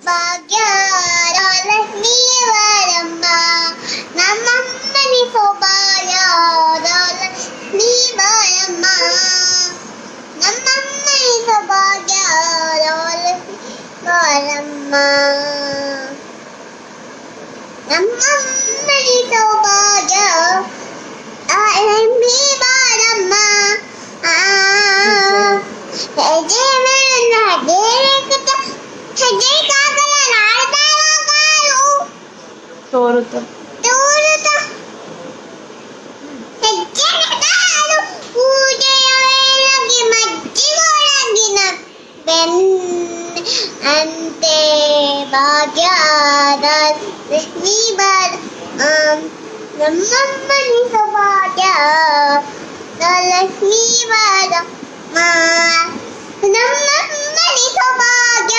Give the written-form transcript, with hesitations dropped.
ಭಾಗ್ಯದ ಲಕ್ಷ್ಮೀ ಬಾರಮ್ಮ, ನಮ್ಮಮ್ಮನಿ ಸೌಭಾಗ್ಯದ ಲಕ್ಷ್ಮೀ ಬಾರಮ್ಮ, ನಮ್ಮಮ್ಮನಿ ಸೌಭಾಗ್ಯದ ಲಕ್ಷ್ಮೀ ಬಾರಮ್ಮ, ನಮ್ಮಮ್ಮನಿ ಸೌಭಾಗ್ಯ ಲಕ್ಷ್ಮೀ ಬಾರಮ್ಮ. ಹೆಜ್ಜೆ ಮೇಲೆ ಹೆಜ್ಜೆ ಕಾಕರ ನಾಡ್ತಾಳು ತೋರುತ್ತ ತೋರುತ್ತ ಹೆಜ್ಜೆ ಕಾಲು ಪೂಜೆಯ ವೇಳೆಗೆ ಮಜ್ಜಿಗೊಳಗಿನ ಅಂತೆ ಭಾಗ್ಯದ ಲಕ್ಷ್ಮೀ ಬಾರ ನಮ್ಮಮ್ಮನಿ ಸೌಭಾಗ್ಯ ಲಕ್ಷ್ಮೀ ಬಾರಮ್ಮ, ನಮ್ಮಮ್ಮನಿ ಸೌಭಾಗ್ಯ